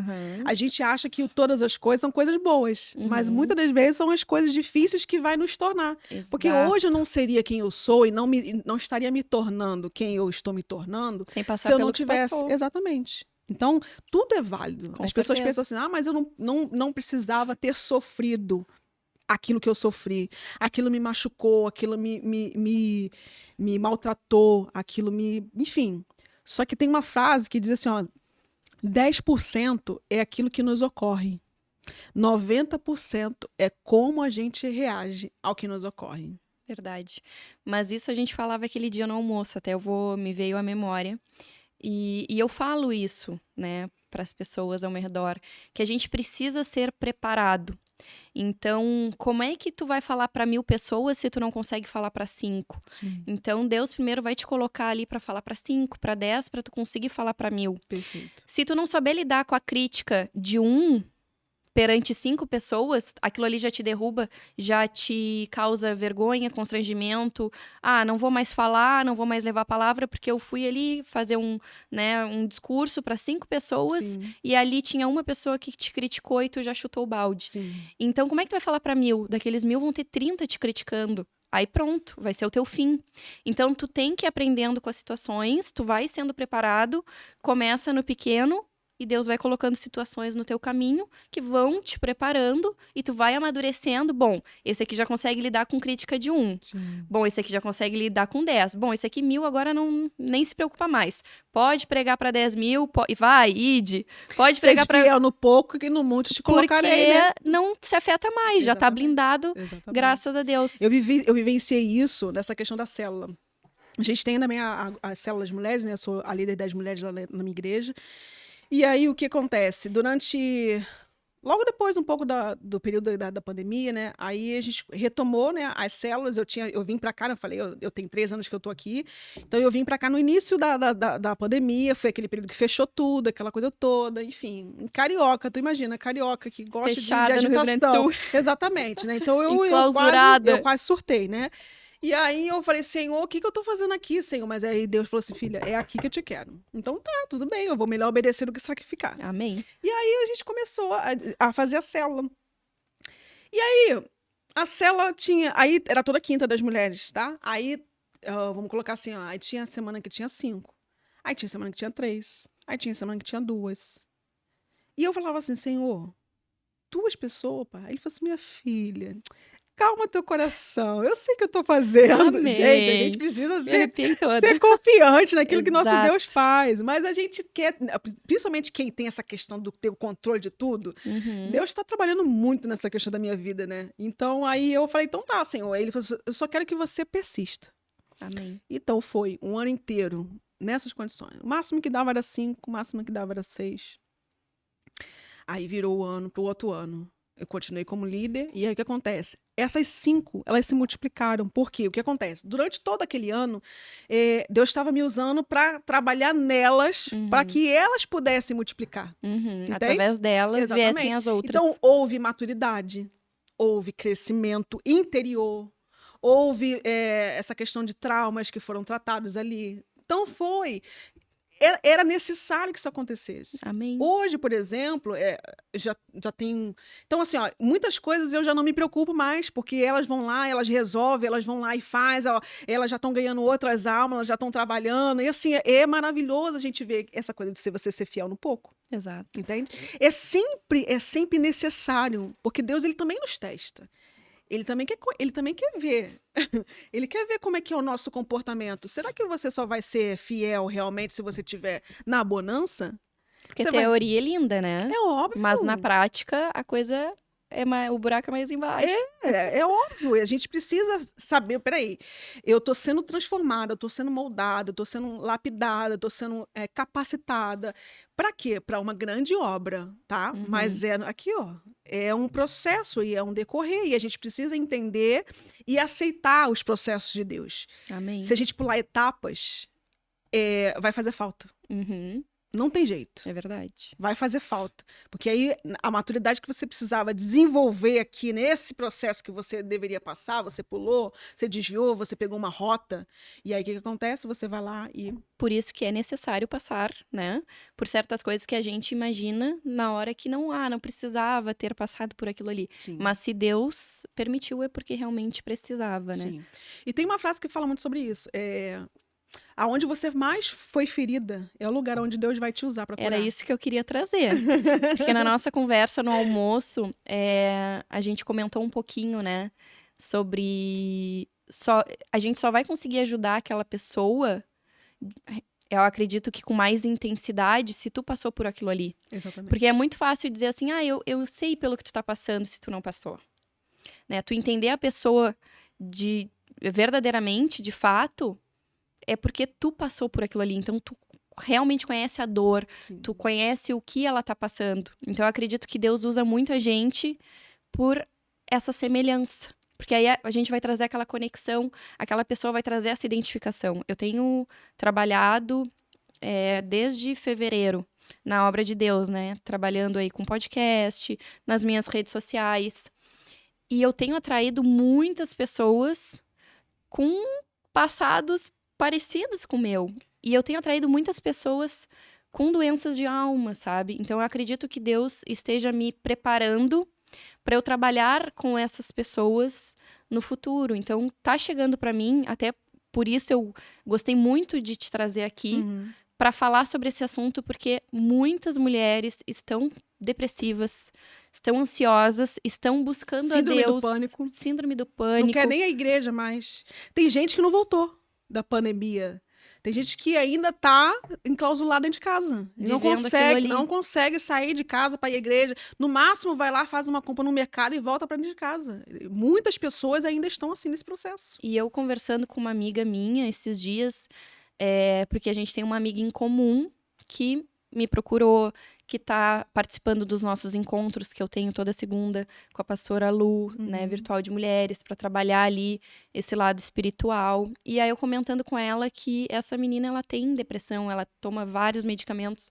A gente acha que todas as coisas são coisas boas, mas muitas das vezes são as coisas difíceis que vai nos tornar.
Exato.
Porque hoje eu não seria quem eu sou e não estaria me tornando quem eu estou me tornando se eu não tivesse. Exatamente. Então, tudo é válido. As pessoas pensam assim, mas eu não precisava ter sofrido aquilo que eu sofri. Aquilo me machucou, aquilo me maltratou, aquilo enfim. Só que tem uma frase que diz assim, ó, 10% é aquilo que nos ocorre. 90% é como a gente reage ao que nos ocorre.
Verdade. Mas isso a gente falava aquele dia no almoço, até me veio à memória. E eu falo isso, né, para as pessoas ao meu redor, que a gente precisa ser preparado. Então, como é que tu vai falar para 1000 pessoas se tu não consegue falar para 5?
Sim.
Então, Deus primeiro vai te colocar ali para falar para 5, para 10, para tu conseguir falar para 1000.
Perfeito.
Se tu não souber lidar com a crítica de 1 perante 5 pessoas, aquilo ali já te derruba, já te causa vergonha, constrangimento. Não vou mais falar, não vou mais levar a palavra, porque eu fui ali fazer um discurso para 5 pessoas. Sim. E ali tinha uma pessoa que te criticou e tu já chutou o balde.
Sim.
Então, como é que tu vai falar para 1000? Daqueles 1000 vão ter 30 te criticando. Aí pronto, vai ser o teu fim. Então, tu tem que ir aprendendo com as situações, tu vai sendo preparado, começa no pequeno, e Deus vai colocando situações no teu caminho que vão te preparando e tu vai amadurecendo. Bom, esse aqui já consegue lidar com crítica de 1.
Sim.
Bom, esse aqui já consegue lidar com 10. Bom, esse aqui 1000 agora nem se preocupa mais. Pode pregar para 10.000, vai, ide. Pode pregar para...
fiel no pouco que no muito te colocarei, né?
Não se afeta mais, já tá blindado, graças a Deus.
Eu vivenciei isso nessa questão da célula. A gente tem também as células mulheres, né? Eu sou a líder das mulheres lá na minha igreja. E aí, o que acontece? Logo depois, um pouco do período da pandemia, né? Aí a gente retomou, né, as células. Eu vim para cá, eu falei, eu tenho 3 anos que eu tô aqui. Então, eu vim para cá no início da pandemia. Foi aquele período que fechou tudo, aquela coisa toda. Enfim, carioca, tu imagina, carioca que gosta de agitação.
No Rio Grande do Sul.
Exatamente, né? Então, eu quase surtei, né? E aí eu falei, Senhor, o que eu tô fazendo aqui, Senhor? Mas aí Deus falou assim, filha, é aqui que eu te quero. Então tá, tudo bem, eu vou melhor obedecer do que sacrificar.
Amém.
E aí a gente começou a fazer a célula. E aí, A célula tinha... Aí era toda quinta das mulheres, tá? Aí, vamos colocar assim, ó. Aí tinha semana que tinha 5. Aí tinha semana que tinha 3. Aí tinha semana que tinha 2. E eu falava assim, Senhor, 2 pessoas, pai? Ele falou assim, minha filha, calma teu coração. Eu sei o que eu tô fazendo.
Amém.
Gente, a gente precisa
Me arrepiei toda.
ser confiante naquilo que nosso
Exato.
Deus faz. Mas a gente quer, principalmente quem tem essa questão do ter o controle de tudo,
Uhum.
Deus está trabalhando muito nessa questão da minha vida, né? Então, aí eu falei, então tá, Senhor. Aí ele falou assim, eu só quero que você persista.
Amém.
Então, foi um ano inteiro nessas condições. O máximo que dava era 5, o máximo que dava era 6. Aí virou o ano pro outro ano. Eu continuei como líder, e aí o que acontece? Essas 5, elas se multiplicaram. Por quê? O que acontece? Durante todo aquele ano, Deus estava me usando para trabalhar nelas, para que elas pudessem multiplicar.
Uhum.
Entende?
Através delas
Exatamente.
viessem as outras.
Então, houve maturidade, houve crescimento interior, houve essa questão de traumas que foram tratados ali. Então, era necessário que isso acontecesse.
Amém.
Hoje, por exemplo, já tem... Então, assim, ó, muitas coisas eu já não me preocupo mais, porque elas vão lá, elas resolvem, elas vão lá e fazem, elas já estão ganhando outras almas, elas já estão trabalhando. E, assim, é maravilhoso a gente ver essa coisa de você ser fiel no pouco.
Exato.
Entende? É sempre necessário, porque Deus, ele também nos testa. Ele também quer ver. Ele quer ver como é que é o nosso comportamento. Será que você só vai ser fiel realmente se você estiver na bonança?
Porque a teoria é linda, né?
É óbvio.
Mas na prática, a coisa o buraco é mais embaixo.
É óbvio. E a gente precisa saber, peraí, eu tô sendo transformada, eu tô sendo moldada, eu tô sendo lapidada, eu tô sendo capacitada. Para quê? Para uma grande obra, tá? Mas aqui, ó, é um processo e é um decorrer, e a gente precisa entender e aceitar os processos de Deus.
Amém.
Se a gente pular etapas, vai fazer falta.
Uhum.
Não tem jeito.
É verdade.
Vai fazer falta. Porque aí a maturidade que você precisava desenvolver aqui nesse processo que você deveria passar, você pulou, você desviou, você pegou uma rota. E aí o que acontece? Você vai lá e...
Por isso que é necessário passar, né? Por certas coisas que a gente imagina na hora que não precisava ter passado por aquilo ali.
Sim.
Mas se Deus permitiu, é porque realmente precisava, né?
Sim. E tem uma frase que fala muito sobre isso. Aonde você mais foi ferida é o lugar onde Deus vai te usar para curar.
Era isso que eu queria trazer. Porque na nossa conversa no almoço, a gente comentou um pouquinho, né? Sobre... a gente só vai conseguir ajudar aquela pessoa, eu acredito que com mais intensidade, se tu passou por aquilo ali.
Exatamente.
Porque é muito fácil dizer assim, eu sei pelo que tu tá passando se tu não passou. Né? Tu entender a pessoa verdadeiramente, de fato... é porque tu passou por aquilo ali. Então, tu realmente conhece a dor.
Sim.
Tu conhece o que ela tá passando. Então, eu acredito que Deus usa muito a gente por essa semelhança. Porque aí a gente vai trazer aquela conexão, aquela pessoa vai trazer essa identificação. Eu tenho trabalhado desde fevereiro na obra de Deus, né? Trabalhando aí com podcast, nas minhas redes sociais. E eu tenho atraído muitas pessoas com passados parecidos com o meu. E eu tenho atraído muitas pessoas com doenças de alma, sabe? Então, eu acredito que Deus esteja me preparando para eu trabalhar com essas pessoas no futuro. Então, tá chegando para mim, até por isso eu gostei muito de te trazer aqui para falar sobre esse assunto, porque muitas mulheres estão depressivas, estão ansiosas, estão buscando a Deus.
Síndrome do pânico.
Síndrome do pânico.
Não quer nem a igreja mais. Tem gente que não voltou da pandemia. Tem gente que ainda tá enclausulada dentro de casa. E não consegue sair de casa para ir à igreja. No máximo, vai lá, faz uma compra no mercado e volta para dentro de casa. Muitas pessoas ainda estão assim nesse processo.
E eu conversando com uma amiga minha esses dias, porque a gente tem uma amiga em comum que me procurou, que está participando dos nossos encontros que eu tenho toda segunda com a pastora Lu, né, virtual de mulheres, para trabalhar ali esse lado espiritual. E aí eu comentando com ela que essa menina, ela tem depressão, ela toma vários medicamentos.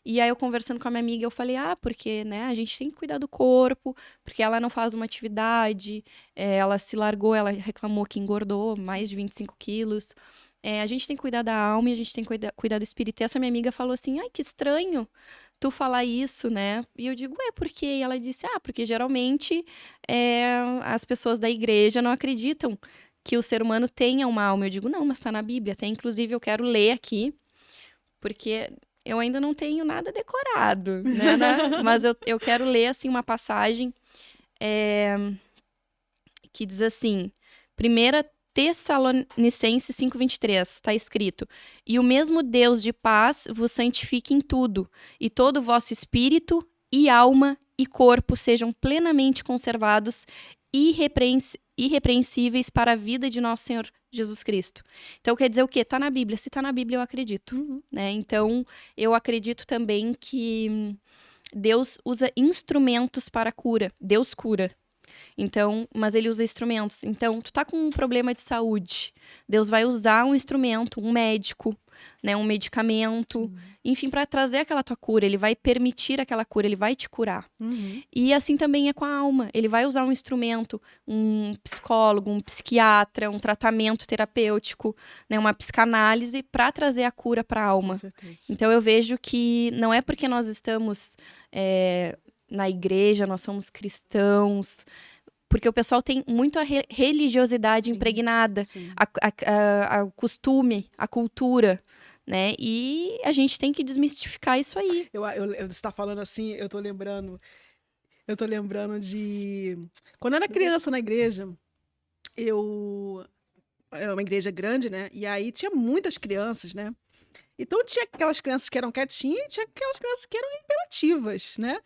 E aí eu conversando com a minha amiga, eu falei, porque, né, a gente tem que cuidar do corpo, porque ela não faz uma atividade, ela se largou, ela reclamou que engordou mais de 25 quilos. A gente tem que cuidar da alma e a gente tem que cuidar do espírito. E essa minha amiga falou assim, ai, que estranho, tu falar isso, né? E eu digo, por quê? E ela disse, porque geralmente as pessoas da igreja não acreditam que o ser humano tenha uma alma. Eu digo, não, mas tá na Bíblia. Até, inclusive, eu quero ler aqui, porque eu ainda não tenho nada decorado, né? Mas eu quero ler, assim, uma passagem que diz assim, 1 Tessalonicenses 5:23, está escrito, e o mesmo Deus de paz vos santifique em tudo, e todo o vosso espírito e alma e corpo sejam plenamente conservados irrepreensíveis para a vida de nosso Senhor Jesus Cristo. Então, quer dizer o quê? Tá na Bíblia. Se tá na Bíblia, eu acredito. Né? Então, eu acredito também que Deus usa instrumentos para a cura. Deus cura. Então, mas ele usa instrumentos. Então, tu tá com um problema de saúde, Deus vai usar um instrumento, um médico, né, um medicamento, enfim, para trazer aquela tua cura. Ele vai permitir aquela cura, ele vai te curar. E assim também é com a alma. Ele vai usar um instrumento, um psicólogo, um psiquiatra, um tratamento terapêutico, né, uma psicanálise para trazer a cura para a alma.
Com certeza.
Então, eu vejo que não é porque nós estamos na igreja, nós somos cristãos, porque o pessoal tem muito a religiosidade impregnada, o costume, a cultura, né? E a gente tem que desmistificar isso aí.
Você está falando assim, eu tô lembrando de... Quando eu era criança na igreja, era uma igreja grande, né? E aí tinha muitas crianças, né? Então tinha aquelas crianças que eram quietinhas e tinha aquelas crianças que eram imperativas, né?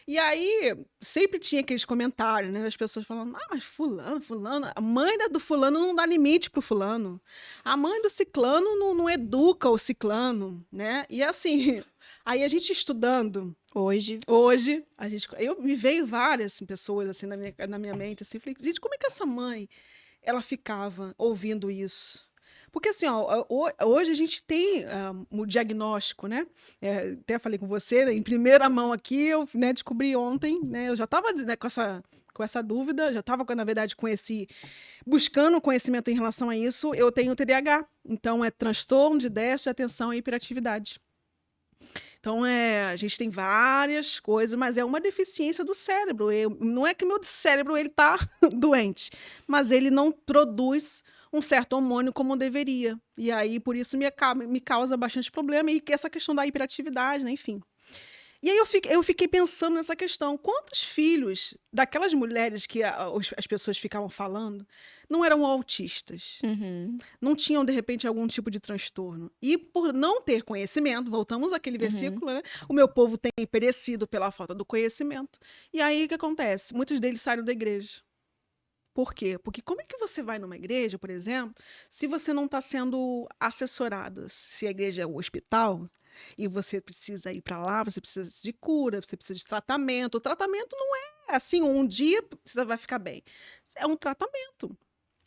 E aí sempre tinha aqueles comentários, né? Das pessoas falando, mas fulano, a mãe do fulano não dá limite pro fulano. A mãe do ciclano não educa o ciclano, né? E assim, aí a gente estudando... Hoje me veio várias pessoas assim na minha mente, assim, falei, gente, como é que essa mãe, ela ficava ouvindo isso? Porque assim, hoje a gente tem o diagnóstico, né? Até falei com você, né, em primeira mão aqui, eu descobri ontem, né? Eu já estava com essa dúvida, já estava, na verdade, buscando conhecimento em relação a isso. Eu tenho TDAH, então é transtorno de déficit de atenção e hiperatividade. Então, a gente tem várias coisas, mas é uma deficiência do cérebro. Não é que o meu cérebro está doente, mas ele não produz um certo hormônio como deveria. E aí, por isso, me causa bastante problema. E essa questão da hiperatividade, né? Enfim. E aí eu fiquei pensando nessa questão. Quantos filhos daquelas mulheres que as pessoas ficavam falando não eram autistas? Não tinham, de repente, algum tipo de transtorno. E por não ter conhecimento, voltamos àquele versículo, né? O meu povo tem perecido pela falta do conhecimento. E aí, o que acontece? Muitos deles saíram da igreja. Por quê? Porque como é que você vai numa igreja, por exemplo, se você não está sendo assessorado? Se a igreja é o hospital e você precisa ir para lá, você precisa de cura, você precisa de tratamento. O tratamento não é assim, um dia você vai ficar bem. É um tratamento.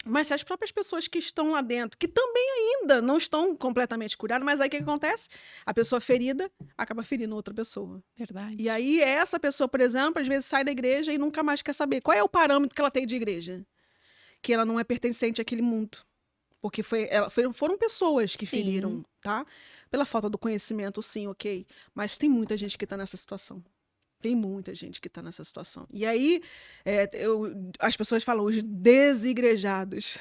Mas se as próprias pessoas que estão lá dentro, que também ainda não estão completamente curadas, mas aí o que acontece? A pessoa ferida acaba ferindo outra pessoa.
Verdade.
E aí essa pessoa, por exemplo, às vezes sai da igreja e nunca mais quer saber. Qual é o parâmetro que ela tem de igreja? Que ela não é pertencente àquele mundo. Porque foram pessoas que feriram, tá? Pela falta do conhecimento, sim, ok. Mas tem muita gente que está nessa situação. Tem muita gente que está nessa situação. E aí, as pessoas falam os desigrejados.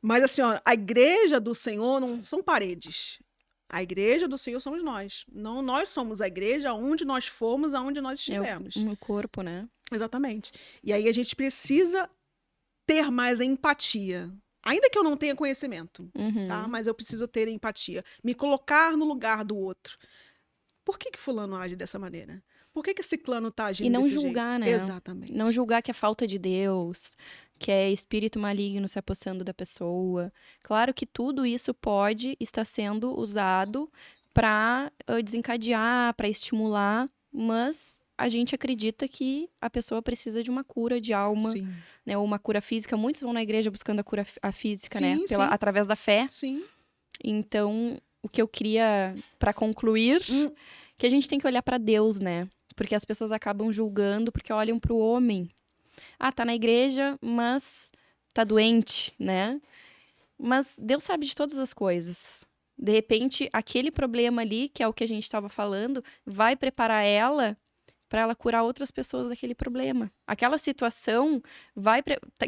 Mas assim, a igreja do Senhor não são paredes. A igreja do Senhor somos nós. Não, nós somos a igreja aonde nós formos, aonde nós estivermos.
No corpo, né?
Exatamente. E aí a gente precisa ter mais empatia. Ainda que eu não tenha conhecimento, tá? Mas eu preciso ter empatia. Me colocar no lugar do outro. Por que fulano age dessa maneira? Por que ciclano tá agindo desse jeito?
E não julgar, né?
Exatamente.
Não julgar que é falta de Deus, que é espírito maligno se apossando da pessoa. Claro que tudo isso pode estar sendo usado para desencadear, para estimular, mas a gente acredita que a pessoa precisa de uma cura de alma, né? Ou uma cura física. Muitos vão na igreja buscando a cura física, né? Através da fé.
Sim.
Então, o que eu queria, para concluir, que a gente tem que olhar para Deus, né? Porque as pessoas acabam julgando porque olham para o homem. Tá na igreja, mas tá doente, né? Mas Deus sabe de todas as coisas. De repente, aquele problema ali, que é o que a gente estava falando, vai preparar ela para ela curar outras pessoas daquele problema. Aquela situação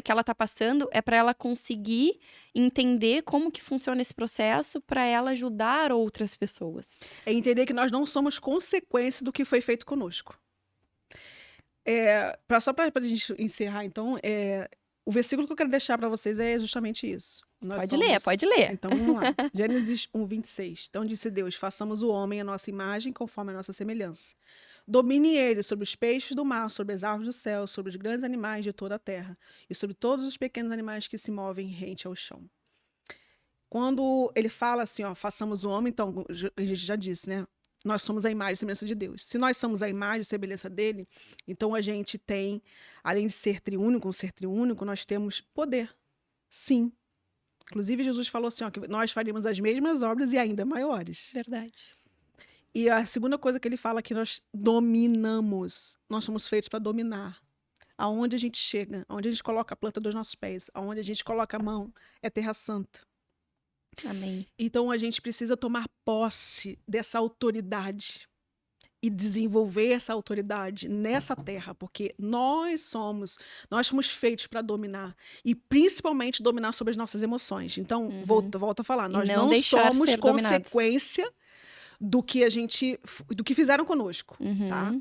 que ela está passando é para ela conseguir entender como que funciona esse processo para ela ajudar outras pessoas.
É entender que nós não somos consequência do que foi feito conosco. Só para a gente encerrar, então, o versículo que eu quero deixar para vocês é justamente isso.
Pode ler.
Então, vamos lá. Gênesis 1:26. Então, disse Deus, façamos o homem à nossa imagem, conforme a nossa semelhança. Domine ele sobre os peixes do mar, sobre as aves do céu, sobre os grandes animais de toda a terra e sobre todos os pequenos animais que se movem rente ao chão. Quando ele fala assim, ó, façamos o homem, então, a gente já disse, né? Nós somos a imagem e semelhança de Deus. Se nós somos a imagem e semelhança dele, então a gente tem, além de ser triúnico, nós temos poder. Sim. Inclusive, Jesus falou assim, ó, que nós faríamos as mesmas obras e ainda maiores.
Verdade.
E a segunda coisa que ele fala é que nós dominamos. Nós somos feitos para dominar. Aonde a gente chega, aonde a gente coloca a planta dos nossos pés, aonde a gente coloca a mão, é terra santa.
Amém.
Então a gente precisa tomar posse dessa autoridade e desenvolver essa autoridade nessa terra, porque nós fomos feitos para dominar e principalmente dominar sobre as nossas emoções. Então, volto a falar, nós não somos consequência do que fizeram conosco, tá?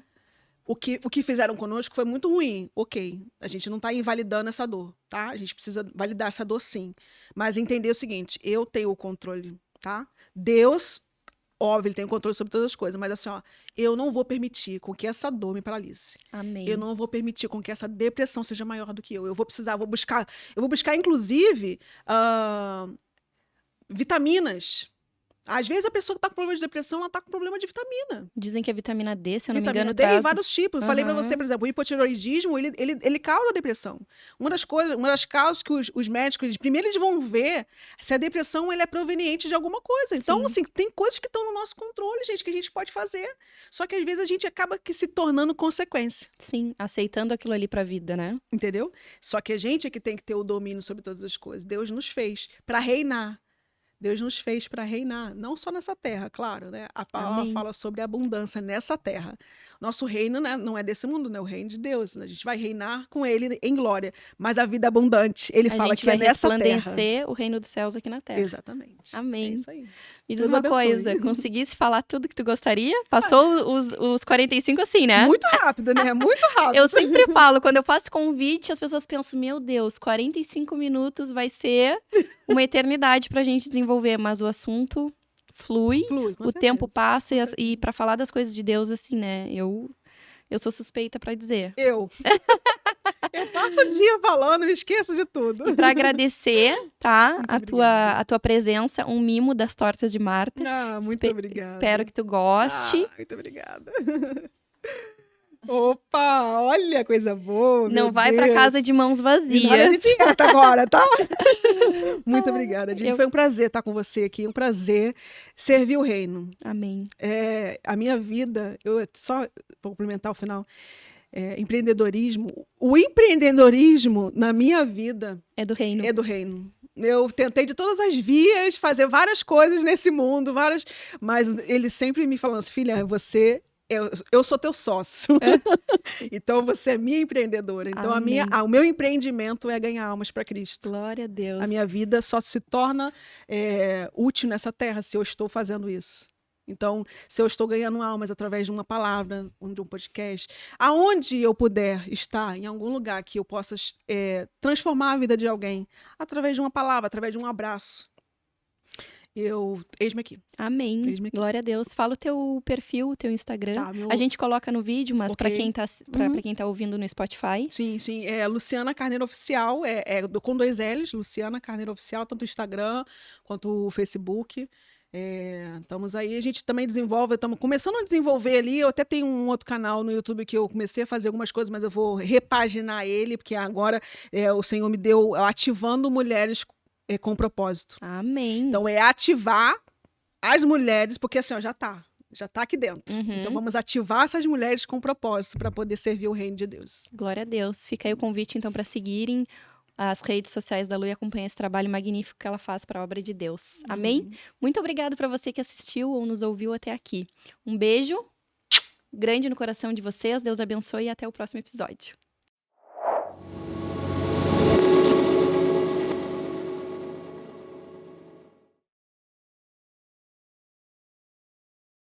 O que fizeram conosco foi muito ruim. Ok, a gente não está invalidando essa dor, tá? A gente precisa validar essa dor, sim. Mas entender o seguinte, eu tenho o controle, tá? Deus, óbvio, ele tem o controle sobre todas as coisas, mas assim, ó, eu não vou permitir com que essa dor me paralise.
Amém.
Eu não vou permitir com que essa depressão seja maior do que eu. Eu vou buscar, inclusive, vitaminas. Às vezes a pessoa que está com problema de depressão, ela está com problema de vitamina.
Dizem que a vitamina D, se eu não me engano,
tem vários tipos. Falei para você, por exemplo, o hipotiroidismo, ele causa depressão. Uma das causas que os médicos, primeiro eles vão ver se a depressão é proveniente de alguma coisa. Então, assim, tem coisas que estão no nosso controle, gente, que a gente pode fazer. Só que às vezes a gente acaba se tornando consequência.
Sim, aceitando aquilo ali para a vida, né?
Entendeu? Só que a gente é que tem que ter o domínio sobre todas as coisas. Deus nos fez para reinar. Deus nos fez para reinar, não só nessa terra, claro, né? A palavra fala sobre abundância nessa terra. Nosso reino, né, não é desse mundo, né? O reino de Deus. Né? A gente vai reinar com ele em glória, mas a vida abundante, ele fala que é nessa terra. A gente vai resplandecer
o reino dos céus aqui na terra.
Exatamente.
Amém.
É isso aí.
Me diz uma coisa, conseguisse falar tudo que tu gostaria? Passou os 45 assim, né?
Muito rápido, né? Muito rápido.
Eu sempre falo, quando eu faço convite, as pessoas pensam, meu Deus, 45 minutos vai ser uma eternidade pra gente desenvolver, mas o assunto flui o tempo passa e para falar das coisas de Deus, assim, né? Eu sou suspeita para dizer.
Eu passo o dia falando, me esqueço de tudo.
E para agradecer, tá? A tua presença, um mimo das tortas de Marta.
Muito obrigada.
Espero que tu goste.
Muito obrigada. Opa, olha, coisa boa.
Não vai para casa de mãos vazias.
Nada de dieta agora, tá? Muito obrigada, Dini. Foi um prazer estar com você aqui, um prazer servir o reino.
Amém.
A minha vida, eu só vou complementar o final, empreendedorismo. O empreendedorismo na minha vida
é do reino.
É do reino. Eu tentei de todas as vias fazer várias coisas nesse mundo, mas ele sempre me falando assim, filha, eu sou teu sócio. Então, você é minha empreendedora. Então, o meu empreendimento é ganhar almas para Cristo.
Glória a Deus.
A minha vida só se torna útil nessa terra se eu estou fazendo isso. Então, se eu estou ganhando almas através de uma palavra, de um podcast, aonde eu puder estar, em algum lugar que eu possa transformar a vida de alguém, através de uma palavra, através de um abraço, eis-me aqui.
Amém.
Eis-me aqui.
Glória a Deus. Fala o teu perfil, o teu Instagram. A gente coloca no vídeo, mas para quem tá ouvindo no Spotify.
Sim. É Luciana Carneiro Oficial, com 2 L's, Luciana Carneiro Oficial, tanto o Instagram quanto o Facebook. Estamos aí, a gente também estamos começando a desenvolver ali. Eu até tenho um outro canal no YouTube que eu comecei a fazer algumas coisas, mas eu vou repaginar ele, porque agora o Senhor me deu ativando mulheres com propósito.
Amém.
Então, ativar as mulheres, porque assim, ó, já tá aqui dentro. Então, vamos ativar essas mulheres com propósito para poder servir o reino de Deus.
Glória a Deus. Fica aí o convite, então, para seguirem as redes sociais da Lu e acompanhe esse trabalho magnífico que ela faz para a obra de Deus. Amém? Muito obrigada para você que assistiu ou nos ouviu até aqui. Um beijo grande no coração de vocês, Deus abençoe e até o próximo episódio.